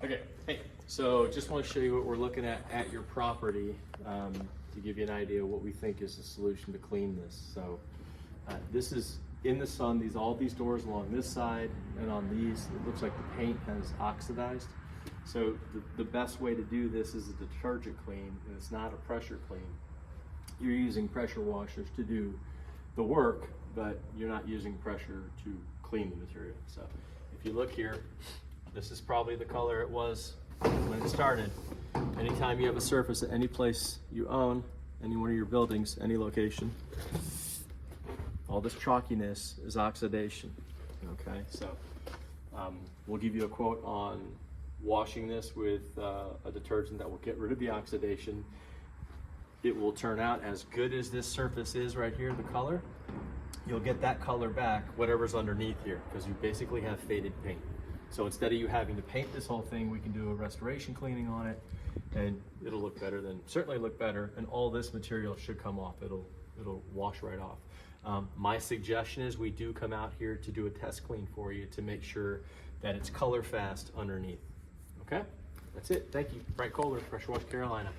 Okay, hey, so just want to show you what we're looking at your property to give you an idea of what we think is the solution to clean this. So this is in the sun, all these doors along this side and on these, it looks like the paint has oxidized. So the best way to do this is a detergent clean, and it's not a pressure clean. You're using pressure washers to do the work, but you're not using pressure to clean the material. So if you look here, this is probably the color it was when it started. Anytime you have a surface at any place you own, any one of your buildings, any location, all this chalkiness is oxidation. Okay, so we'll give you a quote on washing this with a detergent that will get rid of the oxidation. It will turn out as good as this surface is right here, the color. You'll get that color back, whatever's underneath here, because you basically have faded paint. So instead of you having to paint this whole thing, we can do a restoration cleaning on it, and it'll look better certainly look better, and all this material should come off. It'll wash right off. My suggestion is we do come out here to do a test clean for you to make sure that it's color fast underneath. Okay? That's it. Thank you. Frank Kohler, Pressure Wash Carolina.